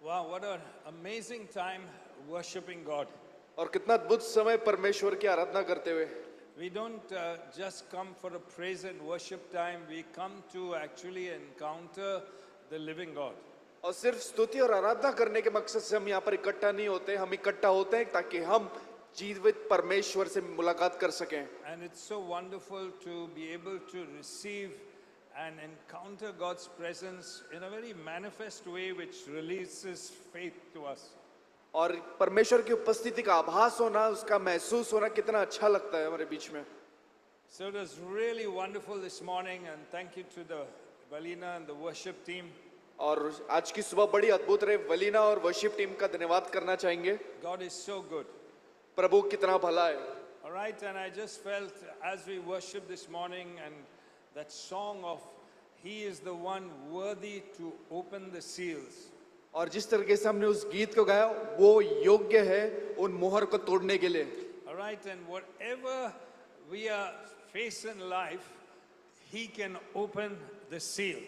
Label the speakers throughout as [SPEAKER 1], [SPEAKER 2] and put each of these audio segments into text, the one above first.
[SPEAKER 1] Wow, what an amazing time worshiping God.
[SPEAKER 2] और कितना अद्भुत समय परमेश्वर की आराधना करते हुए।
[SPEAKER 1] We don't just come for a praise and worship time, we come to actually encounter the living God.
[SPEAKER 2] और सिर्फ स्तुति और आराधना करने के मकसद से हम यहाँ पर इकट्ठा नहीं होते, हम इकट्ठा होते हैं ताकि हम जीवित परमेश्वर से मुलाकात कर सकें।
[SPEAKER 1] And it's so wonderful to be able to receive and encounter God's presence in a very manifest way which releases faith to us.
[SPEAKER 2] और परमेश्वर की उपस्थिति का आभास होना, उसका महसूस होना कितना अच्छा लगता है हमारे बीच में।
[SPEAKER 1] So it was really wonderful this morning, and thank you to the Valina and the worship team.
[SPEAKER 2] और आज की सुबह बड़ी अद्भुत रही। वलीना और वर्शिप टीम का धन्यवाद करना चाहेंगे।
[SPEAKER 1] God is so good.
[SPEAKER 2] प्रभु कितना भला है।
[SPEAKER 1] All right, and I just felt as we worship this morning and that song of He is the one worthy to open the seals.
[SPEAKER 2] और जिस तरीके से हमने उस गीत को गाया, वो योग्य है उन मोहर को तोड़ने के लिए।
[SPEAKER 1] All right, and whatever we are facing in life, He can open the seal.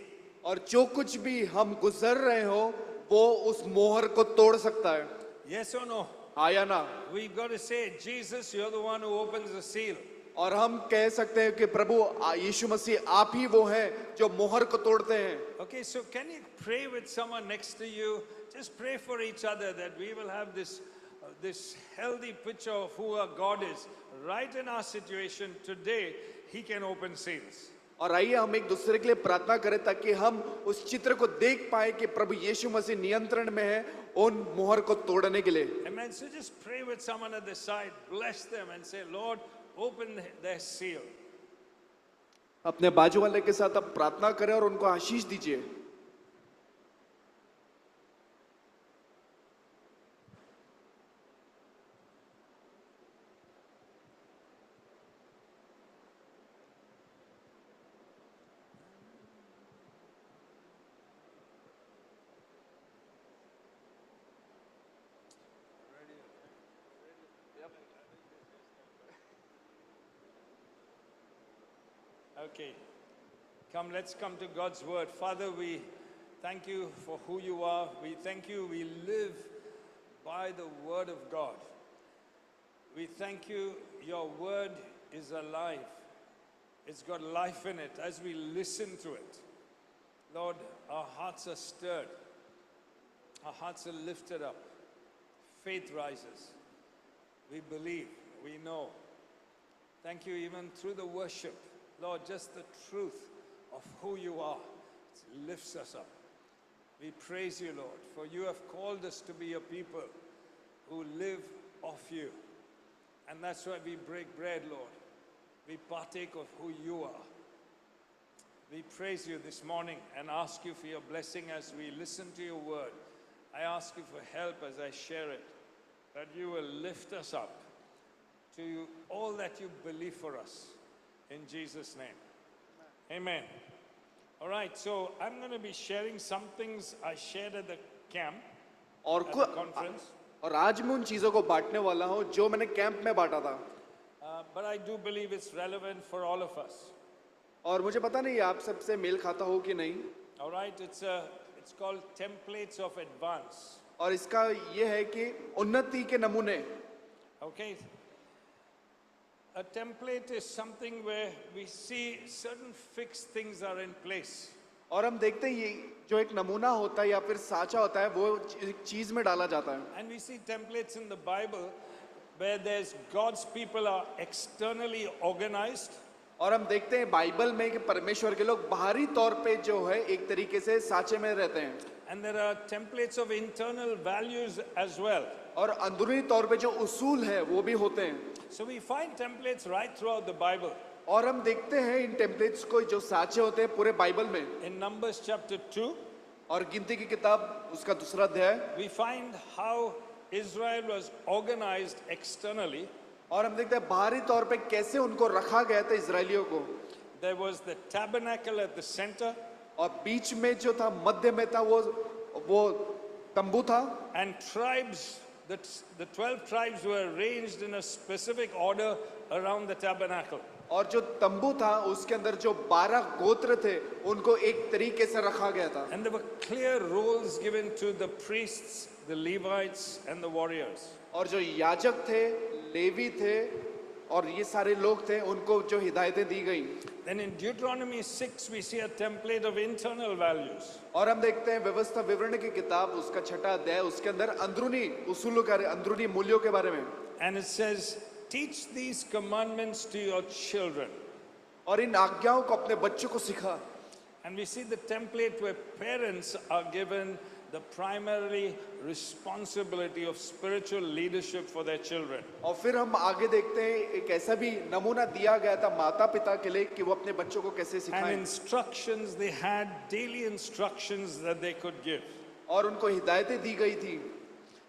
[SPEAKER 2] और जो कुछ भी हम गुजर रहे हो, वो उस मोहर को तोड़ सकता है।
[SPEAKER 1] Yes or no?
[SPEAKER 2] हाँ या ना?
[SPEAKER 1] We've got to say, Jesus, you're the one who opens the seal.
[SPEAKER 2] और हम कह सकते हैं कि प्रभु यीशु मसीह आप ही वो हैं जो मोहर को तोड़ते हैं।
[SPEAKER 1] Okay, so can you pray with someone next to you? Just pray for each other that we will have this healthy picture of who our God is. Right in our situation today, He can open seals.
[SPEAKER 2] और आइए हम एक दूसरे के लिए प्रार्थना करें ताकि हम उस चित्र को देख पाए कि प्रभु यीशु मसीह नियंत्रण में है उन मोहर को तोड़ने के लिए।
[SPEAKER 1] Amen. So just pray with someone at the side, bless them and say, Lord, open their seal.
[SPEAKER 2] अपने बाजू वाले के साथ आप प्रार्थना करें और उनको आशीष दीजिए।
[SPEAKER 1] Okay, let's come to God's word. Father, we thank you for who you are. We thank you, we live by the word of God. We thank you, your word is alive. It's got life in it as we listen to it. Lord, our hearts are stirred. Our hearts are lifted up. Faith rises. We believe, we know. Thank you even through the worship. Lord, just the truth of who you are lifts us up. We praise you, Lord, for you have called us to be a people who live off you. And that's why we break bread, Lord. We partake of who you are. We praise you this morning and ask you for your blessing as we listen to your word. I ask you for help as I share it, that you will lift us up to all that you believe for us. In Jesus' name. Amen. All right, so I'm going to be sharing some things I shared at the camp, at the conference.
[SPEAKER 2] और आज मैं उन चीजों को बांटने वाला हूँ जो मैंने कैंप में बांटा था।
[SPEAKER 1] But I do believe it's relevant for all of us.
[SPEAKER 2] और मुझे पता नहीं आप सबसे मेल खाता हो कि नहीं।
[SPEAKER 1] All right, it's called templates of advance.
[SPEAKER 2] और इसका ये है कि उन्नति के नमूने।
[SPEAKER 1] Okay. A template is something where we see certain fixed things are in place.
[SPEAKER 2] और हम देखते हैं ये जो एक नमूना होता है या फिर साचा होता है वो एक चीज में डाला जाता है।
[SPEAKER 1] And we see templates in the Bible where there's God's people are externally organized.
[SPEAKER 2] और हम देखते हैं बाइबल में कि परमेश्वर के लोग बाहरी तौर पे जो है एक तरीके से साचे में रहते हैं।
[SPEAKER 1] And there are templates of internal values as well.
[SPEAKER 2] और अंदरूनी तौर पे जो उसूल है वो भी होते हैं।
[SPEAKER 1] So we find templates right throughout the Bible.
[SPEAKER 2] और हम देखते हैं इन टेम्पलेट्स को जो साचे होते हैं पूरे बाइबल में।
[SPEAKER 1] In Numbers chapter 2,
[SPEAKER 2] और गिनती की किताब उसका दूसरा अध्याय,
[SPEAKER 1] we find how Israel was organized externally.
[SPEAKER 2] और हम देखते हैं बाहरी तौर पे कैसे उनको रखा गया था इजरायलियों को।
[SPEAKER 1] There was the tabernacle at the center.
[SPEAKER 2] और बीच में जो था मध्य में था वो तंबू था।
[SPEAKER 1] And tribes, the 12 tribes were arranged in a specific order around the tabernacle.
[SPEAKER 2] और जो तंबू था उसके अंदर जो 12 गोत्र थे उनको एक तरीके से रखा गया था
[SPEAKER 1] And there were clear roles given to the priests, the Levites, and the warriors.
[SPEAKER 2] और जो याजक थे लेवी थे और ये सारे लोग थे उनको जो हिदायतें दी गई
[SPEAKER 1] Then in Deuteronomy 6, we see a template of internal values.
[SPEAKER 2] और हम देखते हैं व्यवस्था विवरण की किताब उसका 6वां अध्याय उसके अंदर अंदरूनी उसूलों के अंदरूनी मूल्यों के बारे में
[SPEAKER 1] And it says, teach these commandments to your children.
[SPEAKER 2] और इन आज्ञाओं को अपने बच्चों को सिखा
[SPEAKER 1] And we see the template where parents are given the primary responsibility of spiritual leadership for their children.
[SPEAKER 2] और फिर हम आगे देखते हैं एक ऐसा भी नमूना दिया गया था माता पिता के लिए कि वो अपने बच्चों को कैसे
[SPEAKER 1] And
[SPEAKER 2] सिखाएं
[SPEAKER 1] instructions, they had daily instructions that they could give.
[SPEAKER 2] और उनको हिदायतें दी गई थी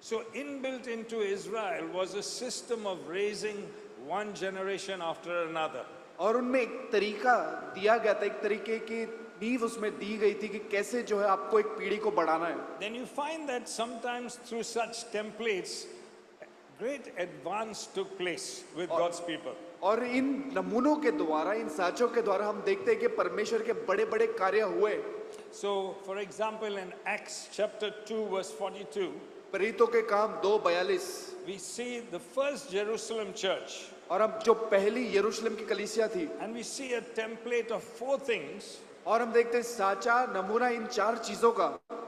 [SPEAKER 1] So inbuilt into Israel was a system of raising one generation after another.
[SPEAKER 2] और उनमें एक तरीका दिया गया था एक तरीके की नींव उसमें दी गई थी कि कैसे जो है आपको एक पीढ़ी को बढ़ाना है
[SPEAKER 1] Then you find that sometimes through such templates, great advance took place with God's people.
[SPEAKER 2] और इन नमूनों के द्वारा इन साचों के द्वारा हम देखते हैं कि परमेश्वर के बड़े बड़े कार्य हुए
[SPEAKER 1] So, for example, in Acts chapter 2, verse 42,
[SPEAKER 2] प्रेरितों के काम 2:42
[SPEAKER 1] we see the first Jerusalem church,
[SPEAKER 2] और हम जो पहली यरूशलेम की कलीसिया थी
[SPEAKER 1] and we see a template of 4 things
[SPEAKER 2] और हम देखते हैं साचा नमूना इन 4 चीजों का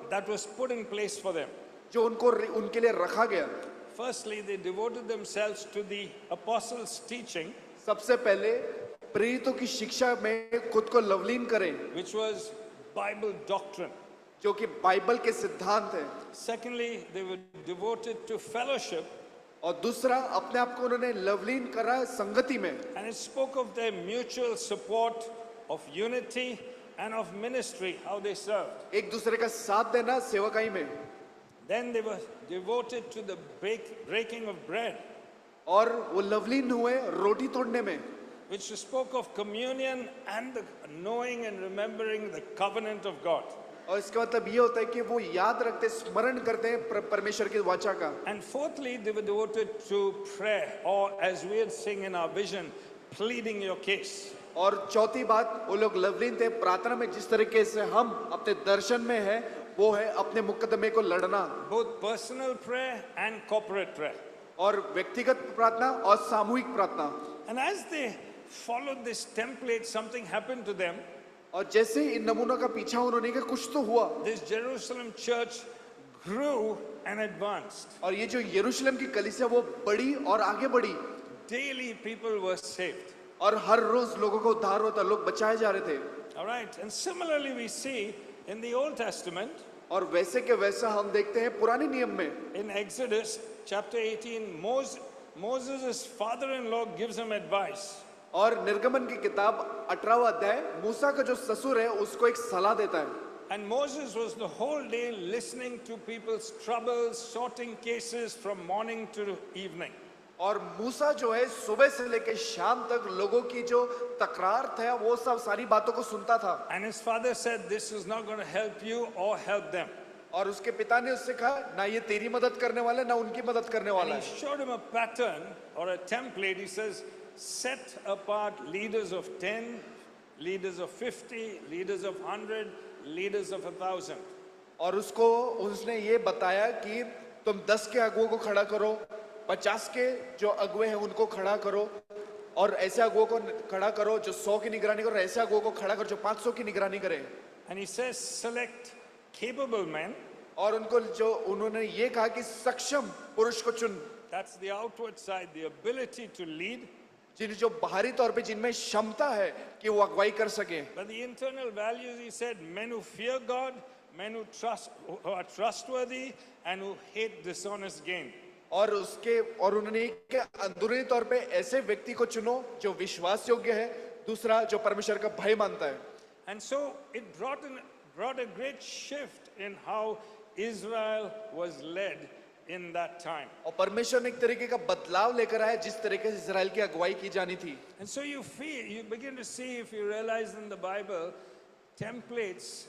[SPEAKER 1] that was put in place for them.
[SPEAKER 2] जो उनके लिए रखा गया
[SPEAKER 1] Firstly, they devoted themselves to the apostles' teaching,
[SPEAKER 2] सबसे पहले प्रेरितों की शिक्षा में खुद को लवलीन करें
[SPEAKER 1] which was Bible doctrine.
[SPEAKER 2] जो कि बाइबल के सिद्धांत है
[SPEAKER 1] Secondly, they were devoted to fellowship,
[SPEAKER 2] और दूसरा अपने आप को उन्होंने लवलीन करा संगति में
[SPEAKER 1] and it spoke of their mutual support, of unity, and of ministry, how they served.
[SPEAKER 2] एक दूसरे का साथ देना सेवकाई में
[SPEAKER 1] Then they were devoted to the breaking of bread,
[SPEAKER 2] और वो लवलीन हुए रोटी तोड़ने में
[SPEAKER 1] which spoke of communion and the knowing and remembering the covenant of God.
[SPEAKER 2] और इसका मतलब ये होता है कि वो याद रखते स्मरण करते हैं परमेश्वर की वाचा का
[SPEAKER 1] And fourthly, they were devoted to prayer, or as we would sing in our vision, pleading your case.
[SPEAKER 2] और चौथी बात वो लोग लवलीन थे प्रार्थना में जिस तरीके से हम अपने दर्शन में है वो है अपने मुकदमे को लड़ना
[SPEAKER 1] Both personal prayer and corporate prayer.
[SPEAKER 2] और व्यक्तिगत प्रार्थना और सामूहिक प्रार्थना
[SPEAKER 1] And as they followed this template, something happened to them.
[SPEAKER 2] और जैसे इन नमूनों का पीछा उन्होंने किया कुछ तो हुआ
[SPEAKER 1] This Jerusalem church grew and advanced.
[SPEAKER 2] और ये जो यरूशलेम की कलीसिया वो बड़ी और आगे बढ़ी
[SPEAKER 1] Daily people were saved.
[SPEAKER 2] और हर रोज लोगों को उद्धार होता लोग बचाए जा रहे थे
[SPEAKER 1] All right. And similarly, we see in the Old Testament,
[SPEAKER 2] और वैसे के वैसा हम देखते हैं पुराने नियम में
[SPEAKER 1] in Exodus chapter 18, Moses' father-in-law gives him advice.
[SPEAKER 2] और निर्गमन की किताब 18वां अध्याय मूसा का जो ससुर है उसको एक सलाह देता है
[SPEAKER 1] And Moses was the whole day listening to people's troubles, sorting cases from morning to evening.
[SPEAKER 2] और मूसा जो है सुबह से लेकर शाम तक लोगों की जो तकरार था वो सब सारी बातों को सुनता था
[SPEAKER 1] And his father said, this is not going to help you or help them.
[SPEAKER 2] और उसके पिता ने उससे कहा ना ये तेरी मदद करने वाला है ना उनकी मदद करने
[SPEAKER 1] And
[SPEAKER 2] वाला
[SPEAKER 1] he
[SPEAKER 2] है
[SPEAKER 1] showed him a pattern or a template. He says, set apart leaders of 10, leaders of 50, leaders of 100, leaders of 1,000.
[SPEAKER 2] और उसको उसने ये बताया कि तुम 10 के अगुओं को खड़ा करो 50 के जो अगुए हैं उनको खड़ा करो और ऐसे अगुओं को खड़ा करो जो 100 की निगरानी करो ऐसे अगुओं को खड़ा करो जो 500 की निगरानी करें
[SPEAKER 1] And he says, select capable men.
[SPEAKER 2] और उनको जो उन्होंने ये कहा कि सक्षम पुरुष को चुन
[SPEAKER 1] That's the outward side, the ability to lead.
[SPEAKER 2] जिन जो बाहरी तौर पे जिनमें क्षमता है कि वो अगुवाई कर सके
[SPEAKER 1] But the internal values, he said, men who fear God, men who are trustworthy, and who hate dishonest gain.
[SPEAKER 2] और उन्होंने कि अंदरूनी तौर पे ऐसे व्यक्ति को चुनो जो विश्वास योग्य है दूसरा जो परमेश्वर का भय मानता है
[SPEAKER 1] And so it brought a great shift in how Israel was led in that time.
[SPEAKER 2] और परमेश्वर ने एक तरीके का बदलाव लेकर आया जिस तरीके से इजराइल की अगुवाई की जानी थी
[SPEAKER 1] And so you begin to see, if you realize in the Bible, templates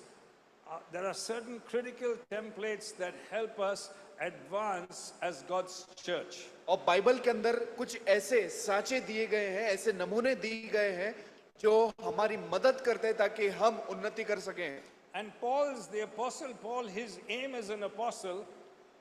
[SPEAKER 1] there are certain critical templates that help us advance as God's church.
[SPEAKER 2] और बाइबल के अंदर कुछ ऐसे साँचे दिए गए हैं, ऐसे नमूने दिए गए हैं जो हमारी मदद करते हैं ताकि हम उन्नति कर सकें.
[SPEAKER 1] And the apostle Paul, his aim as an apostle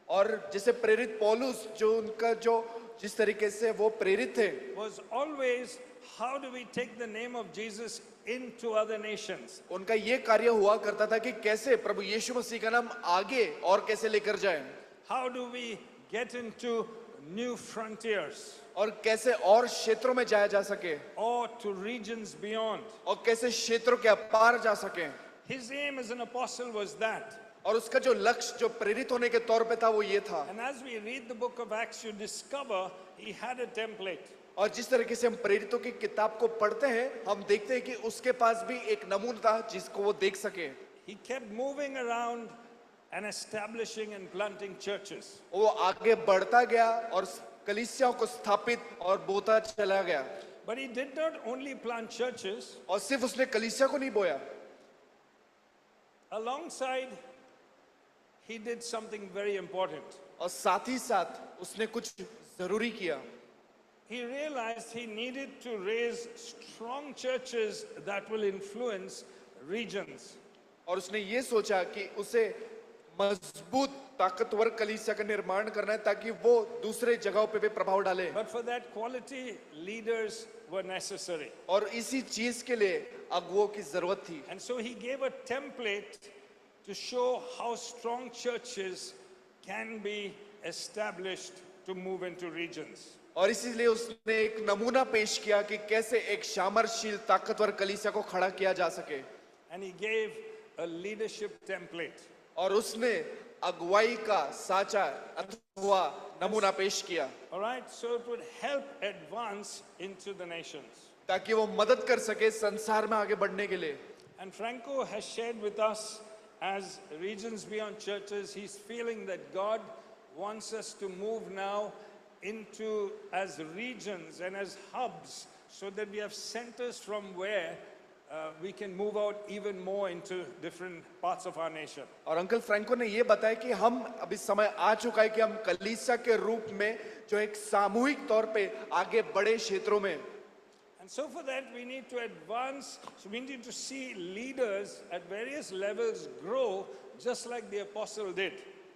[SPEAKER 2] और जैसे प्रेरित पौलुस जो उनका जो जिस तरीके से वो प्रेरित थे,
[SPEAKER 1] was always, how do we take the name of Jesus into other nations?
[SPEAKER 2] उनका ये कार्य हुआ करता था कि कैसे प्रभु यीशु मसीह का नाम आगे और कैसे लेकर जाएं,
[SPEAKER 1] How do we get into new frontiers
[SPEAKER 2] और कैसे और क्षेत्रों में जाया जा सके,
[SPEAKER 1] or to regions beyond?
[SPEAKER 2] और कैसे क्षेत्रों के पार जा सके.
[SPEAKER 1] His aim as an apostle was that.
[SPEAKER 2] और उसका जो लक्ष्य जो प्रेरित होने के तौर पे था वो ये था.
[SPEAKER 1] And as we read the book of Acts, you discover he had a template.
[SPEAKER 2] और जिस तरीके से हम प्रेरितों की किताब को पढ़ते हैं, हम देखते हैं कि उसके पास भी एक नमूना था जिसको वो देख सके.
[SPEAKER 1] He kept moving around and establishing and planting churches.
[SPEAKER 2] वो आगे बढ़ता गया और कलीसियाओं को स्थापित और बोता चला गया.
[SPEAKER 1] But he did not only plant churches.
[SPEAKER 2] और सिर्फ उसने कलीसिया को नहीं बोया,
[SPEAKER 1] Alongside, he did something very important.
[SPEAKER 2] और साथ ही साथ उसने कुछ जरूरी किया.
[SPEAKER 1] He realized he needed to raise strong churches that will influence regions.
[SPEAKER 2] और उसने ये सोचा कि उसे मजबूत ताकतवर कलीसिया का निर्माण करना है ताकि वो दूसरे जगहों पे भी प्रभाव डाले.
[SPEAKER 1] But for that, quality leaders were necessary.
[SPEAKER 2] और इसी चीज के लिए अगुवों की जरूरत थी.
[SPEAKER 1] And so he gave a template to show how strong churches can be established to move into regions.
[SPEAKER 2] और इसीलिए उसने एक नमूना पेश किया कि कैसे एक सामर्थ्यशील ताकतवर कलीसिया को खड़ा किया जा सके.
[SPEAKER 1] And he gave a leadership template.
[SPEAKER 2] और उसने अगुवाई का साचा अथवा नमूना पेश किया
[SPEAKER 1] All right, so it would help advance into the nations.
[SPEAKER 2] ताकि वो मदद कर सके संसार में आगे बढ़ने के लिए.
[SPEAKER 1] And Franco has shared with us, as Regions Beyond Churches, he's feeling that God wants us to move now into as regions and as hubs, so that we have centers from where we can move out even more into different parts of our nation.
[SPEAKER 2] और uncle Franco ने ये बताया कि हम अभी समय आ चुका है कि हम कलीसिया के रूप में जो एक सामूहिक तौर पे आगे बड़े क्षेत्रों में.
[SPEAKER 1] And so for that we need to advance, so we need to see leaders at various levels grow just like the apostle did,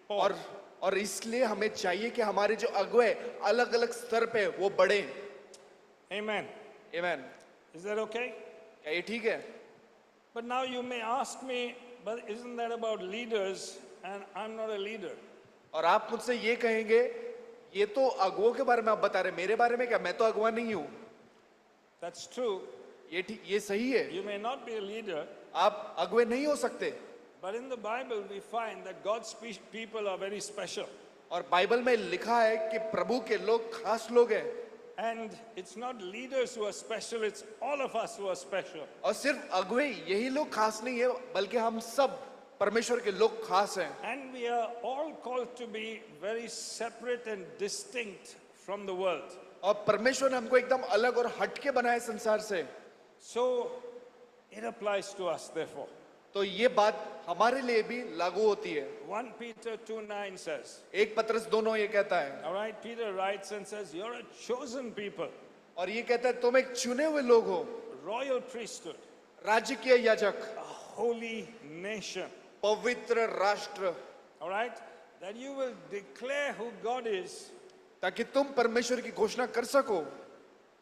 [SPEAKER 1] Paul.
[SPEAKER 2] और इसलिए हमें चाहिए कि हमारे जो अगुवे अलग अलग स्तर पे वो बढ़े.
[SPEAKER 1] Amen.
[SPEAKER 2] आमीन.
[SPEAKER 1] Is that okay?
[SPEAKER 2] क्या ये ठीक है?
[SPEAKER 1] But now you may ask me, but isn't that about leaders and I'm not a leader?
[SPEAKER 2] और आप मुझसे ये कहेंगे, ये तो अगुवों के बारे में आप बता रहे, मेरे बारे में क्या? मैं तो अगुवा नहीं हूँ.
[SPEAKER 1] That's true.
[SPEAKER 2] ये ठीक, ये सही है.
[SPEAKER 1] You may not be a leader,
[SPEAKER 2] आप अगुवे नहीं हो सकते.
[SPEAKER 1] but in the Bible we find that God's people are very special.
[SPEAKER 2] और बाइबल में लिखा है कि प्रभु के लोग खास लोग हैं.
[SPEAKER 1] And it's not leaders who are special, it's all of us who are special.
[SPEAKER 2] और सिर्फ अगुवे यही लोग खास नहीं है, बल्कि हम सब परमेश्वर के लोग खास हैं.
[SPEAKER 1] And we are all called to be very separate and distinct from the world.
[SPEAKER 2] और परमेश्वर ने हमको एकदम अलग और हटके बनाया संसार से.
[SPEAKER 1] So it applies to us therefore.
[SPEAKER 2] तो ये बात हमारे लिए भी लागू होती है.
[SPEAKER 1] 1 Peter 2:9 says,
[SPEAKER 2] 1 पत्रस 2:9 ये कहता है.
[SPEAKER 1] all right, Peter writes and says, you're a chosen people,
[SPEAKER 2] और ये कहता है तुम एक चुने हुए लोग हो,
[SPEAKER 1] royal priesthood,
[SPEAKER 2] राजकीय याजक,
[SPEAKER 1] a holy nation,
[SPEAKER 2] पवित्र राष्ट्र,
[SPEAKER 1] all right, that you will declare who God is,
[SPEAKER 2] ताकि तुम परमेश्वर की घोषणा कर सको,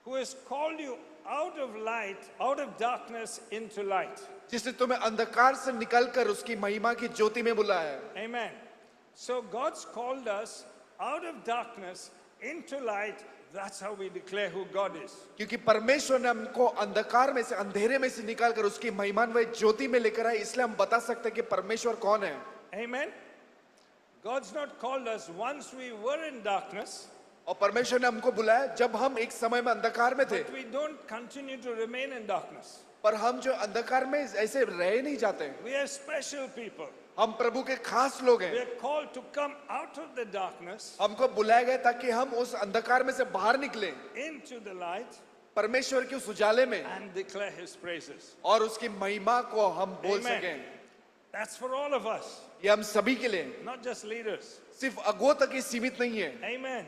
[SPEAKER 1] who has called you out of light, out of darkness into light.
[SPEAKER 2] जिसने तुम्हें अंधकार से निकालकर उसकी महिमा की ज्योति में बुलाया है.
[SPEAKER 1] Amen. So God's called us out of darkness into light. That's how we declare who God is.
[SPEAKER 2] क्योंकि परमेश्वर ने हमको अंधकार में से, अंधेरे में से निकालकर उसकी महिमान्वय ज्योति में लेकर आए, इसलिए हम बता सकते हैं कि परमेश्वर कौन है.
[SPEAKER 1] Amen. God's not called us once we were in darkness.
[SPEAKER 2] और परमेश्वर ने हमको बुलाया जब हम एक समय में अंधकार में थे.
[SPEAKER 1] But we don't continue to remain in darkness.
[SPEAKER 2] पर हम जो अंधकार में ऐसे रह नहीं जाते.
[SPEAKER 1] We are special people.
[SPEAKER 2] हम प्रभु के खास लोग
[SPEAKER 1] We
[SPEAKER 2] हैं.
[SPEAKER 1] are called to come out of the darkness
[SPEAKER 2] हमको बुलाया गया ताकि हम उस अंधकार में से बाहर निकले,
[SPEAKER 1] into the light
[SPEAKER 2] परमेश्वर के उस उजाले में,
[SPEAKER 1] and declare His praises.
[SPEAKER 2] और उसकी महिमा को हम बोल
[SPEAKER 1] Amen.
[SPEAKER 2] सकें.
[SPEAKER 1] That's for all of us,
[SPEAKER 2] ये हम सभी के लिए,
[SPEAKER 1] not just leaders.
[SPEAKER 2] सिर्फ अगुओं तक ही सीमित नहीं है।
[SPEAKER 1] Amen.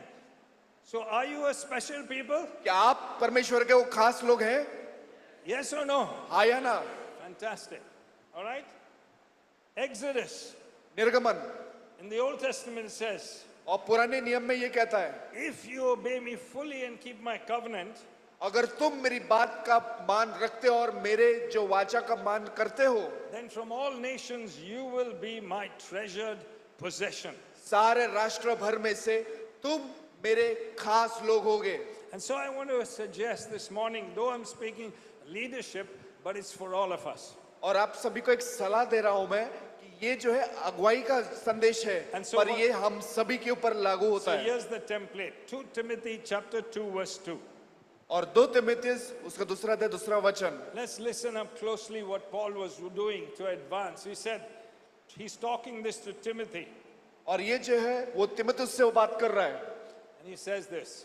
[SPEAKER 1] So are you a special people?
[SPEAKER 2] क्या आप परमेश्वर के वो खास लोग हैं?
[SPEAKER 1] Yes or no?
[SPEAKER 2] हाँ या ना?
[SPEAKER 1] Fantastic. All right. Exodus
[SPEAKER 2] निर्गमन
[SPEAKER 1] in the Old Testament says,
[SPEAKER 2] और पुराने नियम में ये कहता है,
[SPEAKER 1] if you obey me fully and keep my covenant,
[SPEAKER 2] अगर तुम मेरी बात का मान रखते हो और मेरे जो वाचा का मान करते हो,
[SPEAKER 1] then from all nations you will be my treasured possession.
[SPEAKER 2] सारे राष्ट्र भर में से तुम मेरे खास लोग होगे।
[SPEAKER 1] And so I want to suggest this morning, though I'm speaking leadership, but it's for all of us.
[SPEAKER 2] और आप सभी को एक सलाह दे रहा हूं मैं कि ये जो है अगुवाई का संदेश है,
[SPEAKER 1] And so
[SPEAKER 2] पर
[SPEAKER 1] what-
[SPEAKER 2] ये हम सभी के ऊपर लागू होता
[SPEAKER 1] So
[SPEAKER 2] है।
[SPEAKER 1] here's the template. 2 Timothy chapter 2 verse 2.
[SPEAKER 2] और 2 तिमुथियुस उसका दूसरा अध्याय दूसरा वचन,
[SPEAKER 1] Let's listen up closely what Paul was doing to advance. He said, he's talking this to Timothy.
[SPEAKER 2] और ये जो है वो तिमुथियुस से वो बात कर रहा है
[SPEAKER 1] And he says this,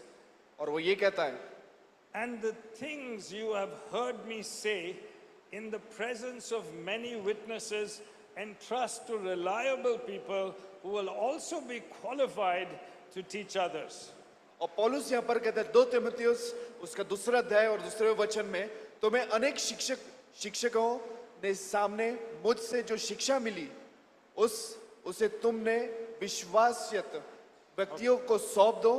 [SPEAKER 2] और वो ये कहता है,
[SPEAKER 1] and the things you have heard me say in the presence of many witnesses entrust to reliable people who will also be qualified to teach others.
[SPEAKER 2] और पौलुस यहाँ पर कहता है 2 तिमुथियुस उसका दूसरा अध्याय और दूसरे वचन में, तुम्हें अनेक शिक्षकों ने सामने मुझसे जो शिक्षा मिली उसे तुमने विश्वासयोग्य व्यक्तियों को सौंप दो,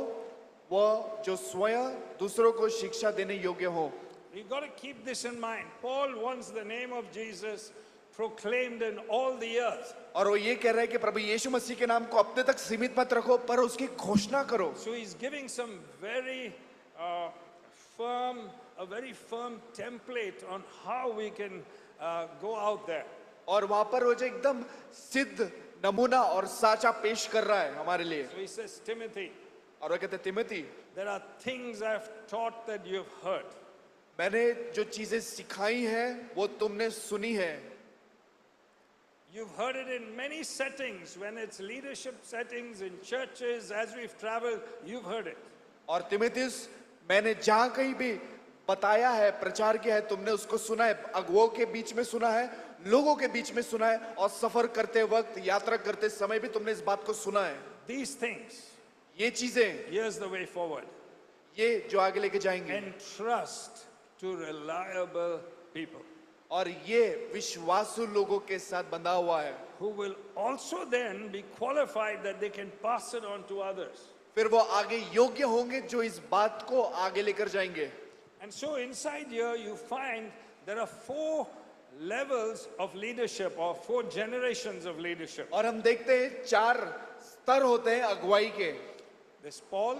[SPEAKER 2] वह जो स्वयं दूसरों को शिक्षा देने योग्य हो।
[SPEAKER 1] We've got to keep this in mind. Paul wants the name of Jesus proclaimed in all the earth.
[SPEAKER 2] और वो ये कह रहा है कि प्रभु यीशु मसीह के नाम को अपने तक सीमित मत रखो, पर उसकी घोषणा करो।
[SPEAKER 1] So he's giving some very a very firm template on how we can go out there.
[SPEAKER 2] और वहां पर वो जो एकदम सिद्ध नमूना और साचा पेश कर रहा है हमारे लिए।
[SPEAKER 1] So he says, Timothy,
[SPEAKER 2] और वो कहते हैं, Timothy,
[SPEAKER 1] there are things I've taught that you've heard.
[SPEAKER 2] मैंने जो चीजें सिखाई हैं वो तुमने सुनी है।
[SPEAKER 1] You've heard it in many settings, when it's leadership settings, in churches, as we've traveled, you've heard it.
[SPEAKER 2] और तिमुथियुस, मैंने जहां कहीं भी बताया है, प्रचार किया है, तुमने उसको सुना है, अगुओं के बीच में सुना है, लोगों के बीच में सुना है, और सफर करते वक्त, यात्रा करते समय भी तुमने इस बात को सुना है।
[SPEAKER 1] These things,
[SPEAKER 2] ये चीजें,
[SPEAKER 1] here's the way forward.
[SPEAKER 2] ये जो आगे लेके जाएंगे,
[SPEAKER 1] Entrust to reliable people
[SPEAKER 2] और ये विश्वासु लोगों के साथ बंधा हुआ है,
[SPEAKER 1] who will also then be qualified that they can pass it on to others.
[SPEAKER 2] फिर वो आगे योग्य होंगे जो इस बात को आगे लेकर जाएंगे।
[SPEAKER 1] And so inside here you find there are 4 levels of leadership, or 4 generations of leadership.
[SPEAKER 2] और हम देखते हैं 4 स्तर होते हैं अगुवाई के।
[SPEAKER 1] There's Paul,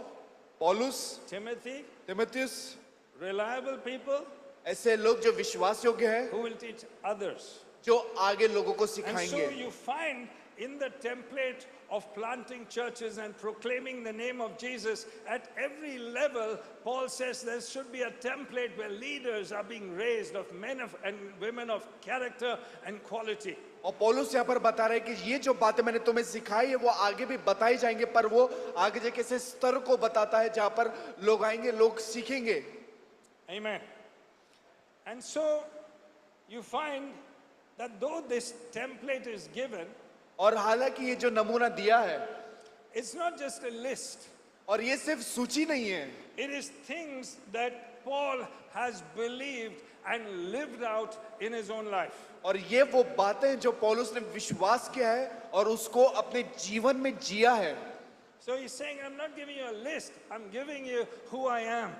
[SPEAKER 2] पौलुस,
[SPEAKER 1] Timothy,
[SPEAKER 2] तिमुथियुस,
[SPEAKER 1] reliable people
[SPEAKER 2] ऐसे लोग जो विश्वास योग्य है,
[SPEAKER 1] who will teach others.
[SPEAKER 2] जो आगे लोगों को
[SPEAKER 1] And so
[SPEAKER 2] सिखाएंगे।
[SPEAKER 1] you find in the template of planting churches and proclaiming the name of Jesus, at every level, Paul says there should be a template where leaders are being raised, of men and women of character and quality.
[SPEAKER 2] और पौलुस यहाँ पर बता रहे हैं कि ये जो बातें मैंने तुम्हें सिखाई है वो आगे भी बताई जाएंगे, पर वो आगे जाके ऐसे स्तर को बताता है जहाँ पर लोग आएंगे, लोग सीखेंगे।
[SPEAKER 1] Amen. And so you find that though this template is given,
[SPEAKER 2] और हालांकि ये जो नमूना दिया है,
[SPEAKER 1] it's not just a list.
[SPEAKER 2] और ये सिर्फ सूची नहीं है,
[SPEAKER 1] It is things that Paul has believed and lived out in his own life.
[SPEAKER 2] और ये वो बातें जो पौलुस ने विश्वास किया है और उसको अपने जीवन में जिया है।
[SPEAKER 1] So he's saying, I'm not giving you a list, I'm giving you who I am.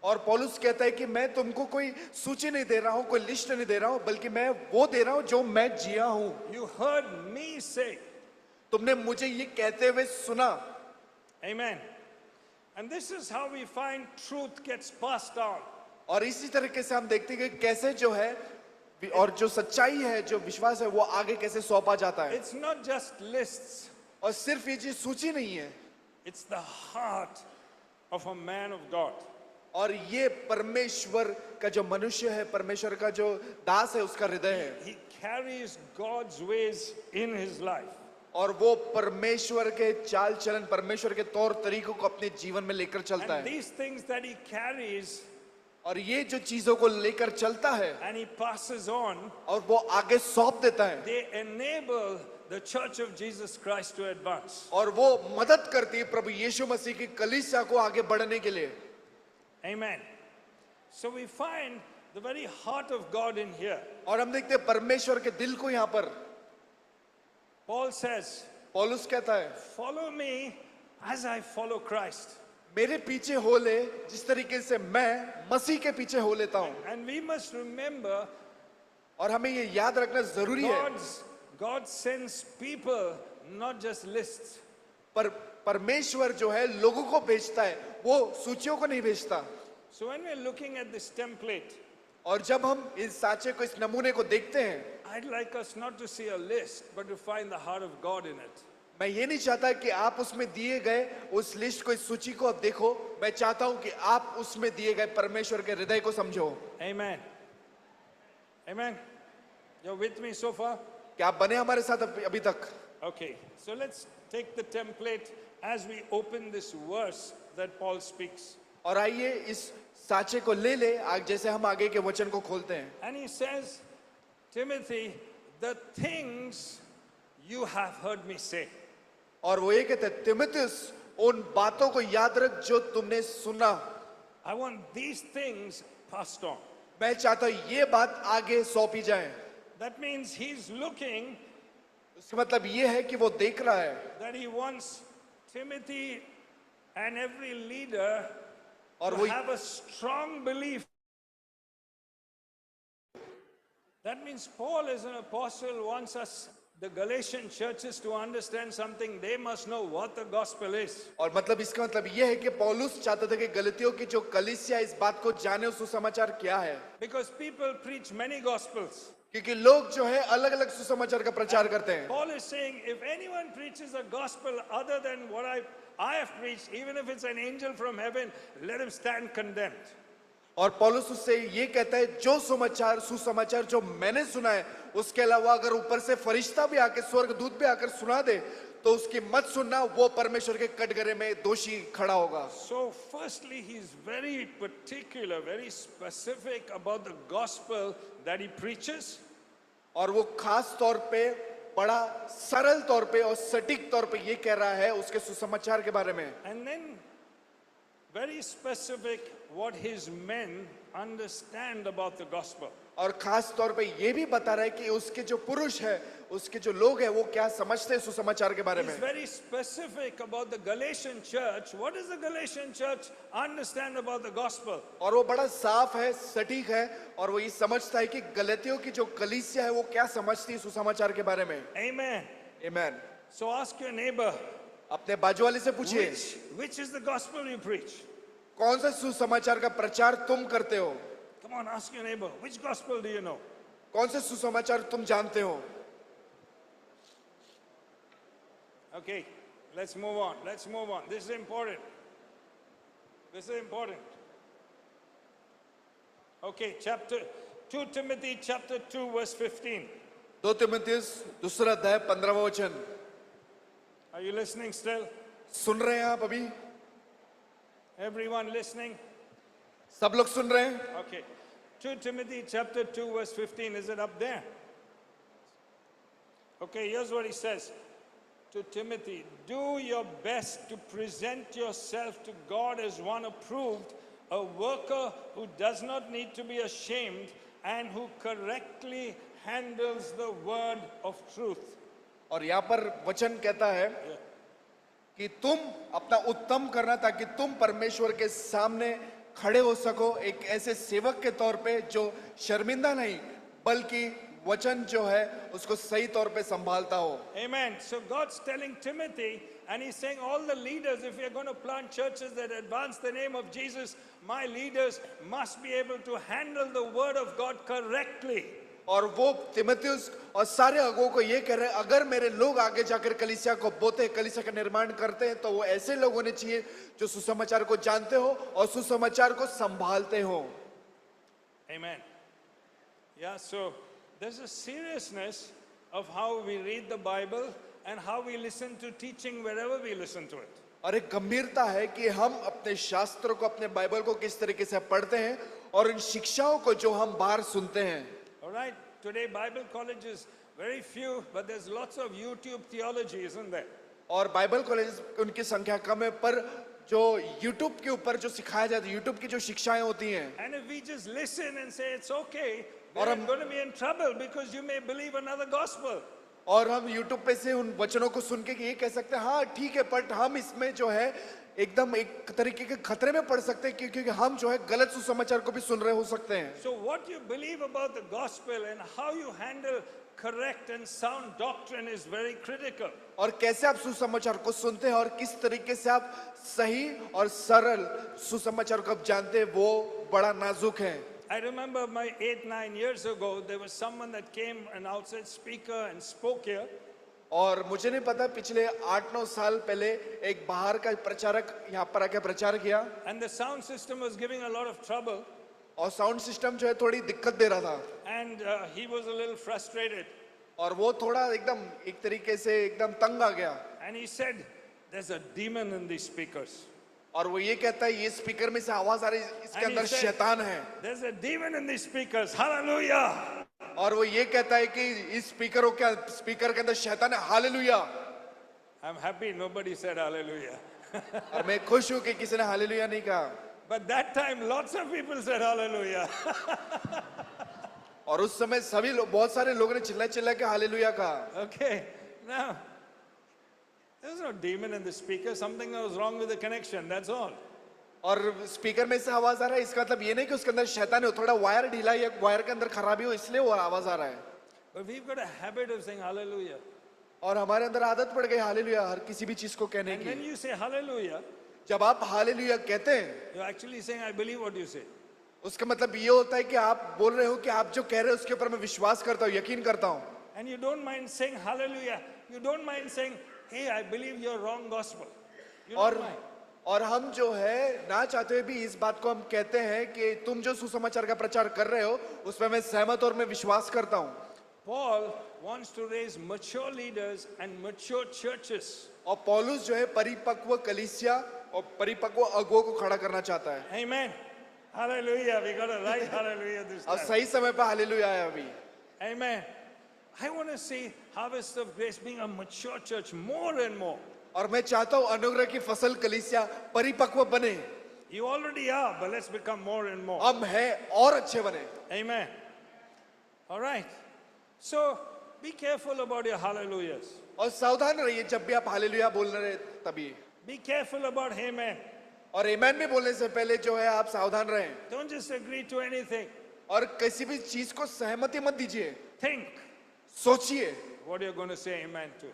[SPEAKER 2] और पौलुस कहता है कि मैं तुमको कोई सूची नहीं दे रहा हूँ, कोई लिस्ट नहीं दे रहा हूँ, बल्कि मैं वो दे रहा हूँ जो मैं जिया हूँ।
[SPEAKER 1] You heard me say,
[SPEAKER 2] तुमने मुझे ये कहते हुए सुना।
[SPEAKER 1] Amen. And this is how we find truth gets passed on.
[SPEAKER 2] और इसी तरीके से हम देखते हैं कि कैसे जो है और जो सच्चाई है, जो विश्वास है, वो आगे कैसे सौंपा जाता है।
[SPEAKER 1] It's not just lists,
[SPEAKER 2] और सिर्फ ये चीज सूची नहीं है,
[SPEAKER 1] it's the heart of a man of God.
[SPEAKER 2] और ये परमेश्वर का जो मनुष्य है, परमेश्वर का जो दास है, उसका हृदय है।
[SPEAKER 1] He carries God's ways in his life.
[SPEAKER 2] और वो परमेश्वर के चाल चलन, परमेश्वर के तौर तरीकों को अपने जीवन में लेकर चलता
[SPEAKER 1] And
[SPEAKER 2] है।
[SPEAKER 1] these things that he carries
[SPEAKER 2] और ये जो चीजों को लेकर चलता है
[SPEAKER 1] and he passes on,
[SPEAKER 2] और वो आगे सौंप देता है
[SPEAKER 1] they enable the church of Jesus Christ to advance.
[SPEAKER 2] और वो मदद करती है प्रभु यीशु मसीह की कलीसिया को आगे बढ़ने के लिए।
[SPEAKER 1] Amen. So we find the very heart of God in here.
[SPEAKER 2] और हम देखते हैं परमेश्वर के दिल को यहाँ पर।
[SPEAKER 1] Paul says,
[SPEAKER 2] पौलुस कहता है
[SPEAKER 1] follow me as I follow Christ.
[SPEAKER 2] मेरे पीछे हो ले जिस तरीके से मैं मसीह के पीछे हो लेता हूँ।
[SPEAKER 1] And we must remember
[SPEAKER 2] और हमें ये याद रखना जरूरी है
[SPEAKER 1] God sends people, not just lists.
[SPEAKER 2] पर परमेश्वर जो है लोगों को भेजता है, वो सूचियों को नहीं भेजता।
[SPEAKER 1] So when we're looking at this template,
[SPEAKER 2] और जब हम इस साचे को, इस नमूने को देखते हैं,
[SPEAKER 1] I'd like us not to see a list, but to find the heart of God in it.
[SPEAKER 2] मैं ये नहीं चाहता कि आप उसमें दिए गए उस लिस्ट को, इस सूची को आप देखो। मैं चाहता हूं कि आप उसमें दिए गए परमेश्वर के हृदय को समझो।
[SPEAKER 1] Amen. Amen. You're with me so far?
[SPEAKER 2] क्या आप बने हमारे साथ अभी तक?
[SPEAKER 1] Okay. So let's take the template as we open this verse that Paul speaks.
[SPEAKER 2] और आइए इस साचे को ले ले जैसे हम आगे के वचन को खोलते हैं।
[SPEAKER 1] And he says, Timothy, the things you have heard me say.
[SPEAKER 2] और वो ये कहते हैं तिमुथियुस उन बातों को याद रख जो तुमने सुना।
[SPEAKER 1] I want these things passed on.
[SPEAKER 2] मैं चाहता हूं ये बात आगे सौंपी जाए।
[SPEAKER 1] That means he's looking,
[SPEAKER 2] उसका मतलब ये है कि वो देख रहा है
[SPEAKER 1] that he wants Timothy and every leader
[SPEAKER 2] और
[SPEAKER 1] to
[SPEAKER 2] वो
[SPEAKER 1] have a strong belief. That means Paul as an apostle wants us, the Galatian churches, to understand something. They must know what the gospel is.
[SPEAKER 2] और मतलब इसका मतलब ये है कि पौलुस चाहता था कि गलतियों की जो कलीसिया इस बात को जाने, उस सुसमाचार क्या है।
[SPEAKER 1] Because people preach many gospels.
[SPEAKER 2] क्योंकि लोग जो है अलग अलग सुसमाचार का प्रचार करते हैं।
[SPEAKER 1] Paul is saying, if anyone preaches a gospel other than what I have preached, even if it's an angel from heaven, let him stand condemned.
[SPEAKER 2] और पौलुस उससे ये कहता है जो सुसमाचार जो मैंने सुना है, उसके अलावा अगर ऊपर से फरिश्ता भी आके, स्वर्गदूत भी आकर सुना दे, तो उसकी मत सुनना, वो परमेश्वर के कटघरे में दोषी खड़ा होगा।
[SPEAKER 1] So firstly, he's very particular, very specific about the gospel that he preaches.
[SPEAKER 2] और वो खास तौर पे बड़ा सरल तौर पे और सटीक तौर पे ये कह रहा है उसके सुसमाचार के बारे में।
[SPEAKER 1] And then very specific what his men understand about the gospel.
[SPEAKER 2] और खास तौर पे ये भी बता रहा है कि उसके जो पुरुष है, उसके जो लोग हैं, वो क्या समझते हैं सुसमाचार के बारे में।
[SPEAKER 1] He's very specific about the Galatian church. What does the Galatian church understand about the gospel?
[SPEAKER 2] और वो बड़ा साफ है, सटीक है, और वो ये समझता है कि गलतियों की जो कलीसिया है वो क्या समझती है सुसमाचार के बारे में।
[SPEAKER 1] Amen.
[SPEAKER 2] आमीन।
[SPEAKER 1] So ask your neighbor,
[SPEAKER 2] अपने बाजू वाले से पूछिए,
[SPEAKER 1] which is the gospel you preach?
[SPEAKER 2] कौन सा सुसमाचार का प्रचार तुम करते हो?
[SPEAKER 1] Come on, ask your neighbor, which gospel do you know?
[SPEAKER 2] कौन से सुसमाचार तुम जानते हो?
[SPEAKER 1] Okay, let's move on. Let's move on. This is important. This is important. Okay, 2 Timothy chapter 2 verse 15.
[SPEAKER 2] 2 तिमुथियुस दूसरा अध्याय 15वां वचन।
[SPEAKER 1] Are you listening still?
[SPEAKER 2] सुन रहे हैं आप अभी?
[SPEAKER 1] Everyone listening?
[SPEAKER 2] सब लोग सुन रहे हैं?
[SPEAKER 1] Okay. 2 Timothy chapter 2 verse 15. Is it up there? Okay, here's what he says to Timothy. Do your best to present yourself to God as one approved, a worker who does not need to be ashamed and who correctly handles the word of truth.
[SPEAKER 2] और यहाँ पर वचन कहता है कि तुम अपना उत्तम करना ताकि तुम परमेश्वर के सामने खड़े हो सको एक ऐसे सेवक के तौर पे जो शर्मिंदा नहीं बल्कि वचन जो है उसको सही तौर पे संभालता हो।
[SPEAKER 1] Amen. So God's telling Timothy, and he's saying all the leaders, if you're going to plant churches that advance the name of Jesus, my leaders must be able to handle the word of God correctly.
[SPEAKER 2] और वो तिमुथियुस और सारे अगुवों को ये कह रहे हैं, अगर मेरे लोग आगे जाकर कलीसिया को बोते हैं, कलीसिया का निर्माण करते हैं, तो वो ऐसे लोग होने चाहिए जो सुसमाचार को जानते हो और सुसमाचार को संभालते हो।
[SPEAKER 1] Amen. Yeah, so there's a seriousness of how we read the Bible and how we listen to teaching wherever we listen to it.
[SPEAKER 2] और एक गंभीरता है कि हम अपने शास्त्रों को, अपने बाइबल को किस तरीके से पढ़ते हैं और इन शिक्षाओं को जो हम बाहर सुनते हैं।
[SPEAKER 1] All right, today Bible colleges, very few, but there's lots of YouTube theology, isn't there?
[SPEAKER 2] और बाइबल कॉलेज उनकी संख्या कम है, पर जो यूट्यूब के ऊपर जो सिखाया जाता है, यूट्यूब की जो शिक्षाएं होती हैं,
[SPEAKER 1] And if we just listen and say it's okay,
[SPEAKER 2] Or
[SPEAKER 1] then I'm going to be in trouble because you may believe another gospel.
[SPEAKER 2] और हम यूट्यूब पे से उन वचनों को सुन के ये कह सकते हैं हाँ ठीक है, बट हम इसमें जो है एकदम एक तरीके के खतरे में पड़ सकते हैं, क्योंकि हम जो है गलत सुसमाचार को भी सुन रहे हो सकते हैं।
[SPEAKER 1] So what you believe about the gospel and how you handle correct and sound doctrine is very critical.
[SPEAKER 2] और कैसे आप सुसमाचार को सुनते हैं और किस तरीके से आप सही और सरल सुसमाचार को आप जानते हैं, वो बड़ा नाजुक है।
[SPEAKER 1] I remember my 8-9 years ago, there was someone that came, an outside speaker, and spoke here.
[SPEAKER 2] और मुझे नहीं पता, पिछले 8-9 साल पहले एक बाहर का प्रचारक यहाँ पर आके प्रचार किया,
[SPEAKER 1] And the sound system was giving a lot of trouble.
[SPEAKER 2] और साउंड सिस्टम जो है थोड़ी दिक्कत दे रहा था,
[SPEAKER 1] And he was a little frustrated.
[SPEAKER 2] और वो थोड़ा एकदम एक तरीके से एकदम तंग आ गया।
[SPEAKER 1] And he said, there's a demon in these speakers.
[SPEAKER 2] और वो ये कहता है ये स्पीकर में से आवाज आ रही है, इसके
[SPEAKER 1] And he
[SPEAKER 2] अंदर
[SPEAKER 1] said,
[SPEAKER 2] शैतान है।
[SPEAKER 1] there's a demon in these speakers. Hallelujah.
[SPEAKER 2] और वो ये कहता है कि इस स्पीकर के अंदर शैतान है। Hallelujah.
[SPEAKER 1] I'm happy nobody said hallelujah.
[SPEAKER 2] और मैं खुश हूं कि किसी ने हालेलुया नहीं कहा।
[SPEAKER 1] But that time lots of people said hallelujah.
[SPEAKER 2] और उस समय सभी लोग, बहुत सारे लोगों ने चिल्ला के हालेलुया कहा।
[SPEAKER 1] Okay, now there's no demon in the speaker. Something was wrong with the connection, that's all.
[SPEAKER 2] और स्पीकर में से आवाज आ रहा है, इसका मतलब ये नहीं कि उसके अंदर शैतान है, थोड़ा वायर ढीला या वायर के अंदर खराबी हो इसलिए वो आवाज आ रहा है।
[SPEAKER 1] But we've got a habit of saying hallelujah.
[SPEAKER 2] और हमारे अंदर आदत पड़ गई हालेलुया हर किसी भी चीज को कहने
[SPEAKER 1] And when
[SPEAKER 2] की।
[SPEAKER 1] you say hallelujah,
[SPEAKER 2] जब आप हालेलुया कहते हैं,
[SPEAKER 1] you're actually saying, I believe what you say.
[SPEAKER 2] उसका मतलब ये होता है कि आप बोल रहे हो कि आप जो कह रहे हो उसके ऊपर मैं विश्वास करता हूँ, यकीन करता हूँ।
[SPEAKER 1] And you don't mind saying hallelujah. You don't mind saying, hey, I believe you're wrong gospel. You
[SPEAKER 2] और
[SPEAKER 1] don't mind.
[SPEAKER 2] और हम जो है ना चाहते हुए भी इस बात को हम कहते हैं कि तुम जो सुसमाचार का प्रचार कर रहे हो उसमें मैं सहमत और मैं विश्वास करता हूँ।
[SPEAKER 1] Paul wants to raise mature leaders and mature churches.
[SPEAKER 2] और पौलुस जो है परिपक्व कलीसिया और परिपक्व अगुओं को खड़ा करना चाहता है।
[SPEAKER 1] Amen. Hallelujah. We got a right hallelujah this
[SPEAKER 2] और
[SPEAKER 1] time.
[SPEAKER 2] सही समय पर हालेलुया आया अभी।
[SPEAKER 1] Amen. I want to see Harvest of Grace being a mature church more and more.
[SPEAKER 2] और मैं चाहता हूँ अनुग्रह की फसल कलीसिया परिपक्व बने।
[SPEAKER 1] You already are, but let's become more and more.
[SPEAKER 2] हम हैं और अच्छे बने।
[SPEAKER 1] Amen. All right. So be careful about your hallelujahs.
[SPEAKER 2] और सावधान रहिए जब भी आप हालेलुया बोल रहे तभी।
[SPEAKER 1] Be careful about amen.
[SPEAKER 2] और आमेन भी बोलने से पहले जो है आप सावधान रहें
[SPEAKER 1] Don't just agree to anything.
[SPEAKER 2] और किसी भी चीज को सहमति मत दीजिए।
[SPEAKER 1] Think
[SPEAKER 2] सोचिए
[SPEAKER 1] what you're going to say amen to.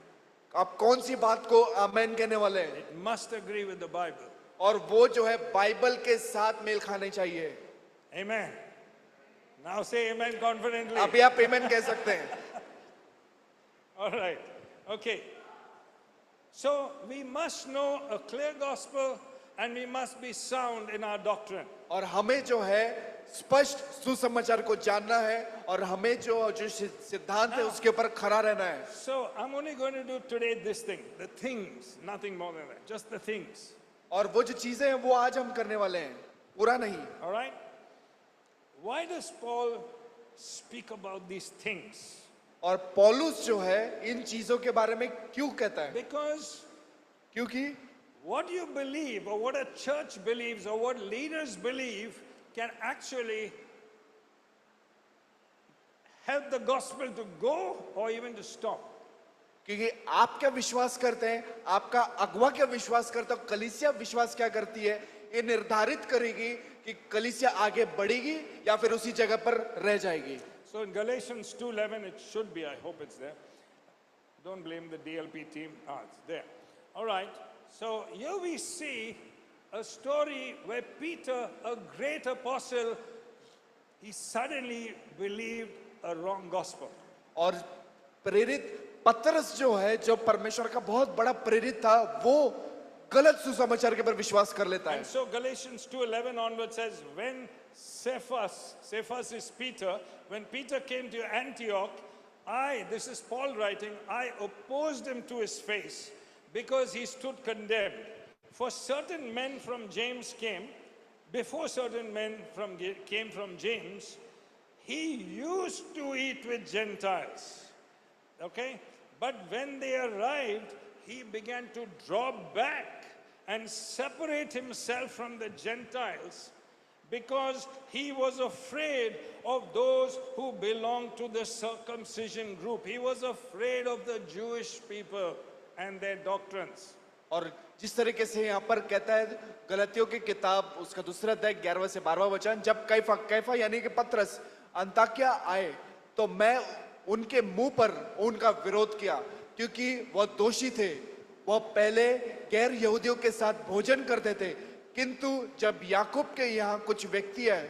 [SPEAKER 2] आप कौन सी बात को आमेन कहने वाले हैं,
[SPEAKER 1] It must agree with the Bible.
[SPEAKER 2] और वो जो है बाइबल के साथ मेल खाने चाहिए।
[SPEAKER 1] Amen. Now say amen confidently.
[SPEAKER 2] अभी आप आमेन कह सकते हैं।
[SPEAKER 1] All right. Okay. So we must know a clear gospel and we must be sound in our doctrine.
[SPEAKER 2] और हमें जो है स्पष्ट सुसमाचार को जानना है और हमें जो सिद्धांत है उसके ऊपर खड़ा रहना है।
[SPEAKER 1] So I'm only going to do today this thing, the things, nothing more than that, just the things.
[SPEAKER 2] और वो जो चीजें हैं वो आज हम करने वाले हैं, पूरा नहीं।
[SPEAKER 1] All right? Why does Paul speak about these things?
[SPEAKER 2] और पौलुस जो है इन चीजों के बारे में क्यों कहता है?
[SPEAKER 1] Because
[SPEAKER 2] क्योंकि
[SPEAKER 1] what you believe or what a church believes or what leaders believe can actually help the gospel to go or even to stop.
[SPEAKER 2] क्योंकि आप क्या विश्वास करते हैं, आपका अगुवा क्या विश्वास करता है, कलीसिया विश्वास क्या करती है, ये निर्धारित करेगी कि कलीसिया आगे बढ़ेगी या फिर उसी जगह पर रह जाएगी।
[SPEAKER 1] So in Galatians 2:11 it should be, I hope it's there. Don't blame the DLP team. It's there. All right. So here we see a story where Peter, a great apostle, he suddenly believed a wrong gospel.
[SPEAKER 2] और प्रेरित पतरस जो है, जो परमेश्वर का बहुत बड़ा प्रेरित था, वो गलत सुसमाचार के पर विश्वास कर लेता है।
[SPEAKER 1] And so Galatians 2:11 onward says, when Cephas is Peter, when Peter came to Antioch, this is Paul writing, I opposed him to his face because he stood condemned. For certain men from James came, before certain men came from James, he used to eat with Gentiles. Okay? But when they arrived, he began to draw back and separate himself from the Gentiles because he was afraid of those who belonged to the circumcision group. He was afraid of the Jewish people and their doctrines.
[SPEAKER 2] और जिस तरीके से यहाँ पर कहता है गलतियों की किताब उसका दूसरा अध्याय 11 से 12वां वचन, जब कैफा यानी कि पतरस अंताकिया आए तो मैं उनके मुंह पर उनका विरोध किया क्योंकि वह दोषी थे। वह पहले गैर यहूदियों के साथ भोजन करते थे, किंतु जब याकूब के यहाँ कुछ व्यक्ति आए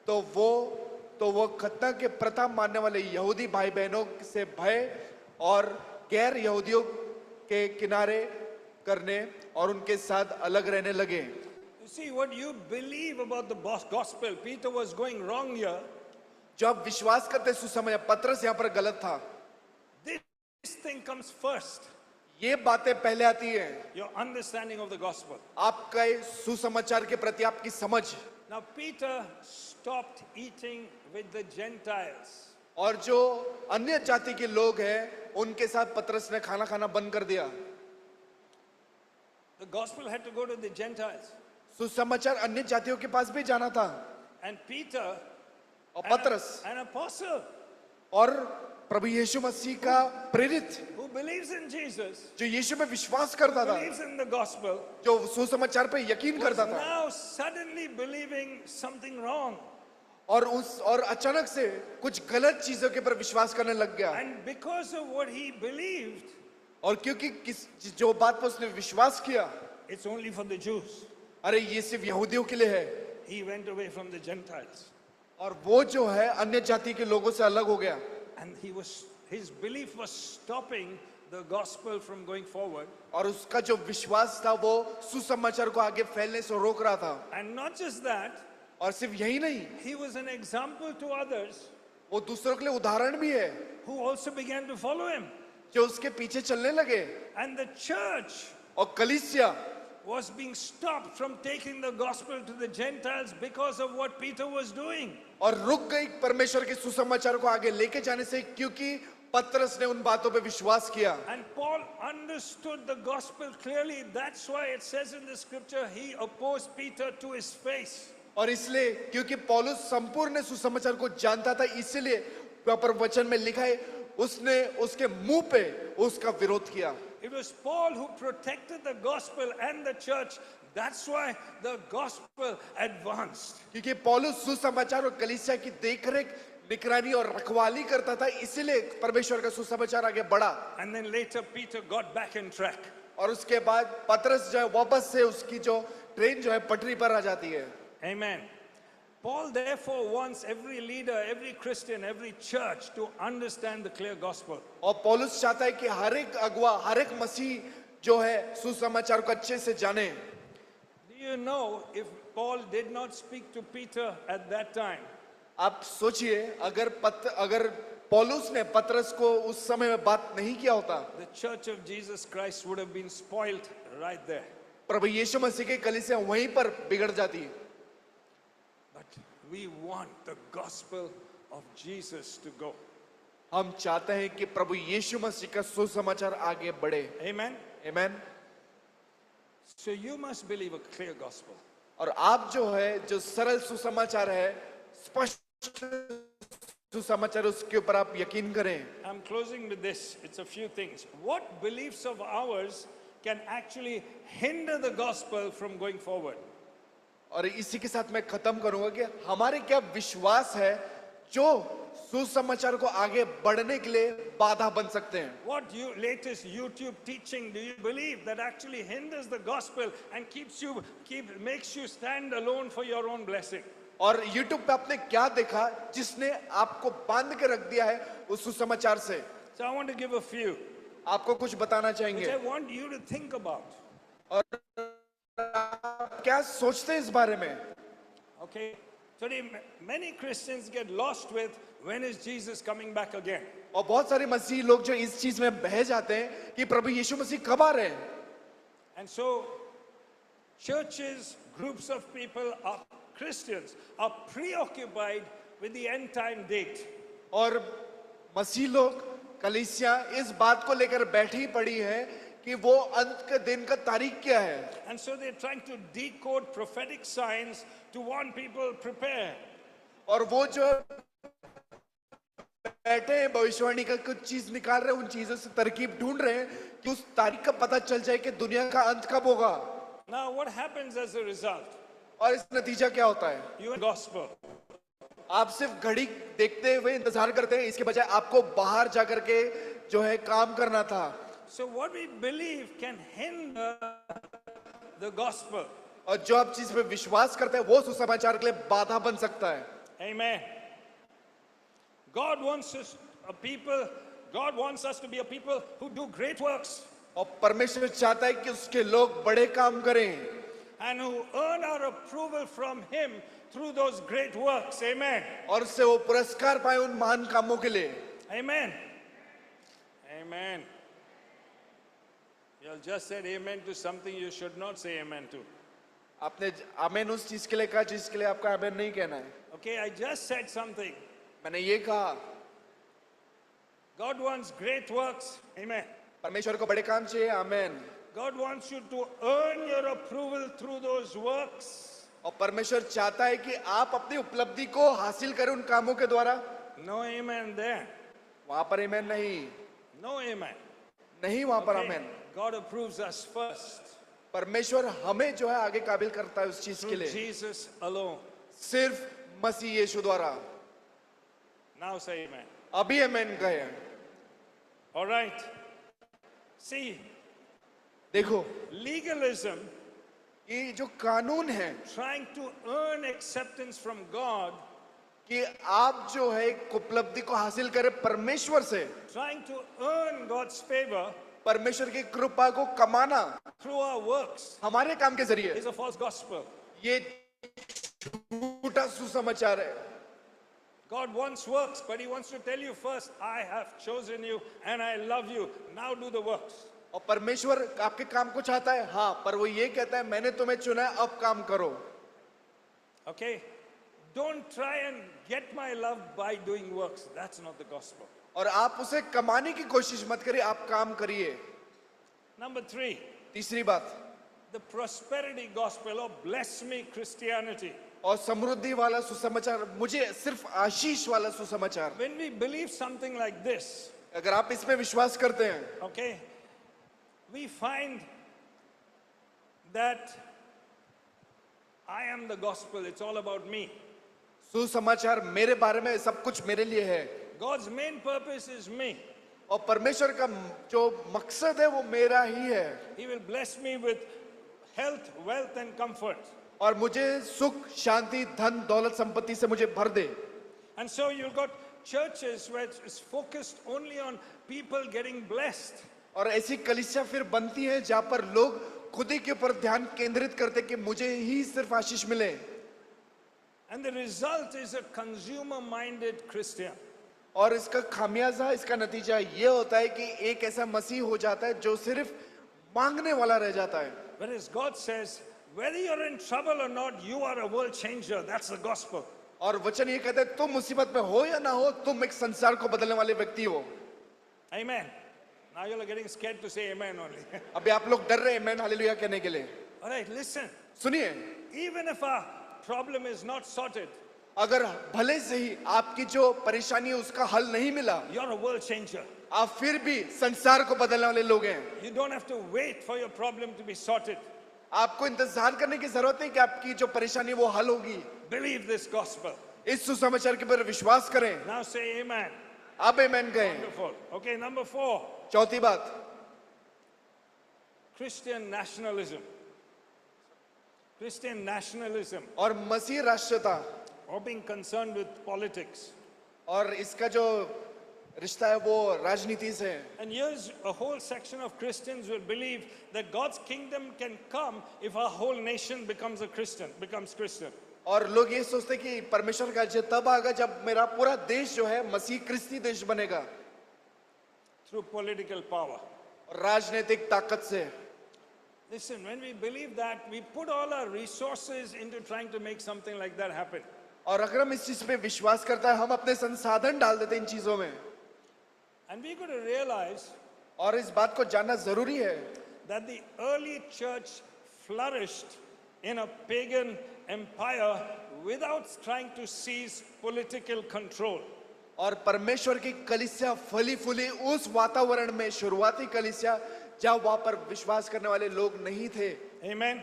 [SPEAKER 2] तो वो खतना के प्रथा मानने वाले यहूदी भाई बहनों से भय और गैर यहूदियों के किनारे करने और उनके साथ अलग रहने लगे।
[SPEAKER 1] You see, what you believe about the gospel, Peter was going wrong here.
[SPEAKER 2] जो आप विश्वास करते सुसमाचार, पतरस यहाँ पर गलत था।
[SPEAKER 1] This thing comes first.
[SPEAKER 2] ये बातें पहले आती है,
[SPEAKER 1] Your understanding of the gospel.
[SPEAKER 2] आपका सुसमाचार के प्रति आपकी समझ।
[SPEAKER 1] Now Peter stopped eating with the Gentiles.
[SPEAKER 2] और जो अन्य जाति के लोग हैं उनके साथ पतरस ने खाना खाना बंद कर दिया।
[SPEAKER 1] The gospel had to go to the Gentiles.
[SPEAKER 2] सुसमाचार अन्य जातियों के पास भी जाना था।
[SPEAKER 1] And Peter,
[SPEAKER 2] और पतरस
[SPEAKER 1] an apostle
[SPEAKER 2] और प्रभु यीशु मसीह का प्रेरित
[SPEAKER 1] who believes in Jesus,
[SPEAKER 2] जो यीशु में विश्वास करता था,
[SPEAKER 1] believes in the gospel,
[SPEAKER 2] जो सुसमाचार पे यकीन
[SPEAKER 1] was
[SPEAKER 2] करता था,
[SPEAKER 1] now suddenly believing something wrong.
[SPEAKER 2] और अचानक से कुछ गलत चीजों के पर विश्वास करने लग गया।
[SPEAKER 1] And because of what he believed,
[SPEAKER 2] और क्योंकि जो बात पर उसने विश्वास किया,
[SPEAKER 1] it's only for the Jews,
[SPEAKER 2] अरे ये सिर्फ यहूदियों के लिए है,
[SPEAKER 1] he went away from the Gentiles.
[SPEAKER 2] और वो जो है अन्य जाति के लोगों से अलग हो गया।
[SPEAKER 1] And his belief was stopping the gospel from going forward.
[SPEAKER 2] और उसका जो विश्वास था वो सुसमाचार को आगे फैलने से रोक रहा था।
[SPEAKER 1] And not just that,
[SPEAKER 2] और सिर्फ यही नहीं,
[SPEAKER 1] he was an example to others
[SPEAKER 2] वो दूसरों के लिए उदाहरण भी है
[SPEAKER 1] who also began to follow him.
[SPEAKER 2] जो उसके पीछे चलने लगे।
[SPEAKER 1] And the church
[SPEAKER 2] और कलीसिया
[SPEAKER 1] was being stopped from taking the gospel to the Gentiles because of what Peter was doing.
[SPEAKER 2] और रुक गई परमेश्वर के सुसमाचार को आगे लेके जाने से, क्योंकि पतरस ने उन बातों पे विश्वास किया।
[SPEAKER 1] And Paul understood the gospel clearly. That's why it says in the scripture, he opposed Peter to his face.
[SPEAKER 2] और इसलिए क्योंकि पौलुस संपूर्ण सुसमाचार को जानता था, इसलिए पर वचन में लिखा है उसने उसके मुंह पे उसका विरोध किया।
[SPEAKER 1] It was Paul who protected the gospel and the church. That's why the gospel advanced.
[SPEAKER 2] क्योंकि पौलुस सुसमाचार और कलीसिया की देखरेख, निगरानी और रखवाली करता था, इसलिए परमेश्वर का सुसमाचार आगे बढ़ा।
[SPEAKER 1] And then later Peter got back in track.
[SPEAKER 2] और उसके बाद पतरस जो है वापस से उसकी जो ट्रेन जो है पटरी पर आ जाती है।
[SPEAKER 1] Amen. Paul therefore wants every leader, every Christian, every church to understand the clear gospel.
[SPEAKER 2] और पौलुस चाहता है कि हर एक अगुवा, हर एक मसीह जो है सुसमाचार को अच्छे से जाने।
[SPEAKER 1] Do you know if Paul did not speak to Peter at that time,
[SPEAKER 2] आप सोचिए अगर पौलुस ने पतरस को उस समय में बात नहीं किया होता,
[SPEAKER 1] the church of Jesus Christ would have been spoiled right there.
[SPEAKER 2] प्रभु यीशु मसीह की कलीसिया वहीं पर बिगड़ जाती।
[SPEAKER 1] But we want the gospel of Jesus to go.
[SPEAKER 2] हम चाहते हैं कि प्रभु यीशु मसीह का सुसमाचार आगे बढ़े।
[SPEAKER 1] Amen.
[SPEAKER 2] आमीन।
[SPEAKER 1] So you must believe a clear gospel.
[SPEAKER 2] और आप जो है जो सरल सुसमाचार है, स्पष्ट सुसमाचार, उसके ऊपर आप यकीन करें।
[SPEAKER 1] I'm closing with this. It's a few things. What beliefs of ours can actually hinder the gospel from going forward?
[SPEAKER 2] और इसी के साथ मैं खत्म करूंगा कि हमारे क्या विश्वास है जो सुसमाचार को आगे बढ़ने के लिए बाधा बन सकते हैं।
[SPEAKER 1] What latest YouTube teaching do you believe that actually hinders the gospel and makes you stand alone for your own blessing?
[SPEAKER 2] और YouTube पे आपने क्या देखा जिसने आपको बांध के रख दिया है उस सुसमाचार से?
[SPEAKER 1] So I want to give a few,
[SPEAKER 2] आपको कुछ बताना
[SPEAKER 1] which
[SPEAKER 2] चाहेंगे
[SPEAKER 1] I want you to think about.
[SPEAKER 2] और आप क्या सोचते हैं इस बारे में?
[SPEAKER 1] Okay. Today, many Christians get lost with when is Jesus coming back again?
[SPEAKER 2] और बहुत सारे मसीही लोग जो इस चीज में बह जाते हैं कि प्रभु यीशु मसीह कब आ रहे हैं।
[SPEAKER 1] And so, churches, groups of people are Christians are preoccupied with the end time date.
[SPEAKER 2] और मसीह लोग कलीसिया इस बात को लेकर बैठी पड़ी है कि वो अंत के दिन का तारीख क्या है.
[SPEAKER 1] And so they're trying to decode prophetic signs to want people prepare.
[SPEAKER 2] और वो जो बैठे हैं भविष्यवाणी का कुछ चीज निकाल रहे हैं, उन चीजों से तरकीब ढूंढ रहे हैं कि उस तारीख का पता चल जाए कि दुनिया का अंत कब होगा.
[SPEAKER 1] Now what happens as a result?
[SPEAKER 2] और इस नतीजा क्या होता है?
[SPEAKER 1] You gospel.
[SPEAKER 2] आप सिर्फ घड़ी देखते हुए इंतजार करते हैं, इसके बजाय आपको बाहर जाकर के जो है काम करना था.
[SPEAKER 1] So what we believe can hinder the gospel.
[SPEAKER 2] और जो आप चीज पे विश्वास करते हैं वो सुसमाचार के लिए बाधा बन सकता है.
[SPEAKER 1] Amen. God wants us to be a people who do great works
[SPEAKER 2] और परमेश्वर चाहता है कि उसके लोग बड़े काम करें
[SPEAKER 1] and who earn our approval from him through those great works. Amen.
[SPEAKER 2] और उससे वो पुरस्कार पाए उन महान कामों के लिए.
[SPEAKER 1] Amen. Amen. You just said amen to something you should not say amen to.
[SPEAKER 2] आपने आमेन उस चीज के लिए कहा जिसके लिए आपका आमेन नहीं कहना है.
[SPEAKER 1] Okay, I just said something.
[SPEAKER 2] मैंने ये कहा
[SPEAKER 1] God wants great works. Amen.
[SPEAKER 2] परमेश्वर को बड़े काम चाहिए. आमेन.
[SPEAKER 1] God wants you to earn your approval through those works.
[SPEAKER 2] और परमेश्वर चाहता है कि आप अपनी उपलब्धि को हासिल करें उन कामों के द्वारा.
[SPEAKER 1] No amen there.
[SPEAKER 2] वहां पर आमेन नहीं.
[SPEAKER 1] No amen.
[SPEAKER 2] नहीं वहां पर
[SPEAKER 1] Okay?
[SPEAKER 2] आमेन.
[SPEAKER 1] God approves us first
[SPEAKER 2] परमेश्वर हमें जो है आगे काबिल करता है उस चीज के
[SPEAKER 1] through
[SPEAKER 2] लिए
[SPEAKER 1] Jesus alone.
[SPEAKER 2] सिर्फ मसीह यीशु द्वारा.
[SPEAKER 1] Now say amen.
[SPEAKER 2] अभी आमेन कहे.
[SPEAKER 1] All right. See,
[SPEAKER 2] देखो
[SPEAKER 1] legalism,
[SPEAKER 2] ये जो कानून है
[SPEAKER 1] trying to earn acceptance from God,
[SPEAKER 2] कि आप जो है एक उपलब्धि को हासिल करें परमेश्वर से,
[SPEAKER 1] trying to earn God's favor
[SPEAKER 2] परमेश्वर की कृपा को कमाना
[SPEAKER 1] through our works
[SPEAKER 2] हमारे काम के जरिए,
[SPEAKER 1] is a false gospel.
[SPEAKER 2] ये झूठा सुसमाचार है.
[SPEAKER 1] God wants works, but he wants to tell you first, I have chosen you and I love you. Now do the works.
[SPEAKER 2] और परमेश्वर आपके काम को चाहता है, हाँ, पर वो ये कहता है मैंने तुम्हें चुना है, अब काम करो.
[SPEAKER 1] Okay? Don't try and get my love by doing works. That's not the gospel.
[SPEAKER 2] और आप उसे कमाने की कोशिश मत करिए, आप काम करिए.
[SPEAKER 1] Number 3,
[SPEAKER 2] तीसरी बात,
[SPEAKER 1] the prosperity gospel or bless me Christianity.
[SPEAKER 2] और समृद्धि वाला सुसमाचार, मुझे सिर्फ आशीष वाला सुसमाचार.
[SPEAKER 1] When we believe something like this,
[SPEAKER 2] अगर आप इसमें विश्वास करते हैं,
[SPEAKER 1] okay, we find that I am the gospel. It's all about me.
[SPEAKER 2] सुसमाचार मेरे बारे में, सब कुछ मेरे लिए है.
[SPEAKER 1] God's main purpose is me.
[SPEAKER 2] और परमेश्वर का जो मकसद है वो मेरा ही है.
[SPEAKER 1] He will bless me with health, wealth and comfort.
[SPEAKER 2] और मुझे सुख, शांति, धन, दौलत, संपत्ति से मुझे भर दे.
[SPEAKER 1] And so you've got churches where it's focused only on people getting blessed.
[SPEAKER 2] और ऐसी कलीसिया फिर बनती है जहां पर लोग खुद ही के ऊपर ध्यान केंद्रित करते कि मुझे ही सिर्फ आशीष मिले.
[SPEAKER 1] And the result is a consumer-minded Christian.
[SPEAKER 2] और इसका खामियाजा, इसका नतीजा ये होता है कि एक ऐसा मसीह हो जाता है जो सिर्फ मांगने वाला रह जाता है.
[SPEAKER 1] Whereas God says, whether you're in trouble or not, you are a world changer. That's the gospel.
[SPEAKER 2] और वचन ये कहता है तुम मुसीबत में हो या ना हो, तुम एक संसार को बदलने वाले व्यक्ति हो.
[SPEAKER 1] Amen. Now you're getting scared to say amen only.
[SPEAKER 2] अभी आप लोग डर रहे हैं आमेन हालेलुया कहने के लिए.
[SPEAKER 1] All right, listen.
[SPEAKER 2] सुनिए,
[SPEAKER 1] Even if our problem is not sorted,
[SPEAKER 2] अगर भले से ही आपकी जो परेशानी है उसका हल नहीं मिला,
[SPEAKER 1] you're a world changer.
[SPEAKER 2] आप फिर भी संसार को बदलने वाले लोग हैं.
[SPEAKER 1] You don't have to wait for your problem to be sorted.
[SPEAKER 2] आपको इंतजार करने की जरूरत नहीं कि आपकी जो परेशानी है वो हल होगी.
[SPEAKER 1] Believe this gospel.
[SPEAKER 2] इस सुसमाचार के ऊपर विश्वास करें.
[SPEAKER 1] Now say amen.
[SPEAKER 2] अब आमेन कहें.
[SPEAKER 1] Wonderful. Okay, number 4,
[SPEAKER 2] चौथी बात,
[SPEAKER 1] Christian nationalism. Christian nationalism
[SPEAKER 2] और मसीह राष्ट्रता,
[SPEAKER 1] or being concerned with politics.
[SPEAKER 2] और इसका जो रिश्ता है वो राजनीति से है.
[SPEAKER 1] And here's a whole section of Christians will believe that God's kingdom can come if our whole nation becomes Christian.
[SPEAKER 2] और लोग ये सोचते हैं कि परमेश्वर का राज्य तब आएगा जब मेरा पूरा देश जो है मसीह क्रिस्ती देश बनेगा.
[SPEAKER 1] Through political power.
[SPEAKER 2] और राजनीतिक ताकत से.
[SPEAKER 1] Listen, when we believe that, we put all our resources into trying to make something like that happen.
[SPEAKER 2] और अगर हम इस चीज पे विश्वास करता है हम अपने संसाधन डाल देते हैं इन चीजों में
[SPEAKER 1] And we got to realize
[SPEAKER 2] और इस बात को जानना जरूरी है
[SPEAKER 1] that the early church flourished in a pagan empire without trying to seize political control.
[SPEAKER 2] और परमेश्वर की कलीसिया फली फूली उस वातावरण में शुरुआती कलीसिया जहां वहां पर विश्वास करने वाले लोग नहीं थे
[SPEAKER 1] Amen.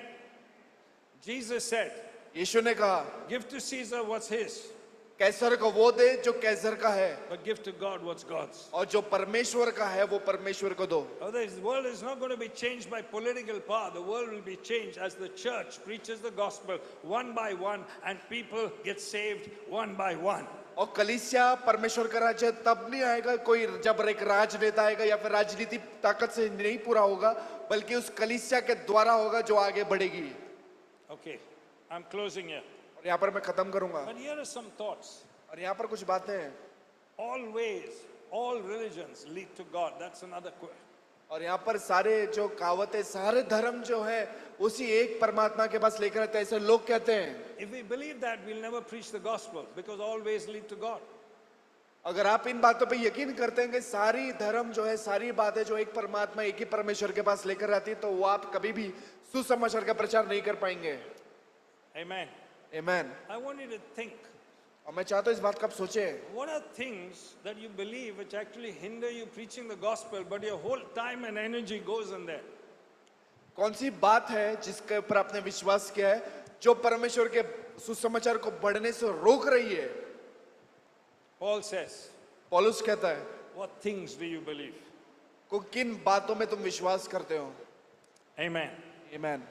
[SPEAKER 1] Jesus said,
[SPEAKER 2] यीशु ने कहा
[SPEAKER 1] give to Caesar what's his,
[SPEAKER 2] कैसर को वो दे जो कैसर का है
[SPEAKER 1] but give to God what's God's.
[SPEAKER 2] और जो परमेश्वर का है वो परमेश्वर को दो
[SPEAKER 1] Otherwise, the world is not going to be changed by political power. The world will be changed as the church preaches the gospel one by one and people get saved one by one.
[SPEAKER 2] और कलीसिया परमेश्वर का राज्य तब नहीं आएगा कोई जब एक राजनेता आएगा या फिर राजनीति ताकत से नहीं पूरा होगा बल्कि उस कलीसिया के द्वारा होगा जो आगे बढ़ेगी
[SPEAKER 1] Okay, I'm closing here.
[SPEAKER 2] और यहाँ पर मैं खत्म करूंगा
[SPEAKER 1] But here are some thoughts.
[SPEAKER 2] और यहाँ पर कुछ बातें हैं
[SPEAKER 1] All ways, all religions lead to God. That's another question.
[SPEAKER 2] और यहाँ पर सारे जो कहावतें सारे धर्म जो है उसी एक परमात्मा के पास लेकर आते हैं ऐसे लोग कहते हैं
[SPEAKER 1] If we believe that, we'll never preach the gospel because all ways lead to God.
[SPEAKER 2] अगर आप इन बातों पे यकीन करते हैं कि सारी धर्म जो है सारी बातें जो एक परमात्मा एक ही परमेश्वर के पास लेकर आती है तो वो आप कभी भी सुसमाचार का प्रचार नहीं कर पाएंगे
[SPEAKER 1] Amen.
[SPEAKER 2] आमीन
[SPEAKER 1] I want you to think.
[SPEAKER 2] और मैं चाहता हूँ इस बात का आप सोचें
[SPEAKER 1] What are things that you believe which actually hinder you preaching the gospel, but your whole time and energy goes in there?
[SPEAKER 2] कौन सी बात है जिसके ऊपर आपने विश्वास किया है जो परमेश्वर के सुसमाचार को बढ़ने से रोक रही है
[SPEAKER 1] Paul says,
[SPEAKER 2] पौलुस कहता है
[SPEAKER 1] what things do you believe?
[SPEAKER 2] को किन बातों में तुम विश्वास करते हो
[SPEAKER 1] Amen.
[SPEAKER 2] आमीन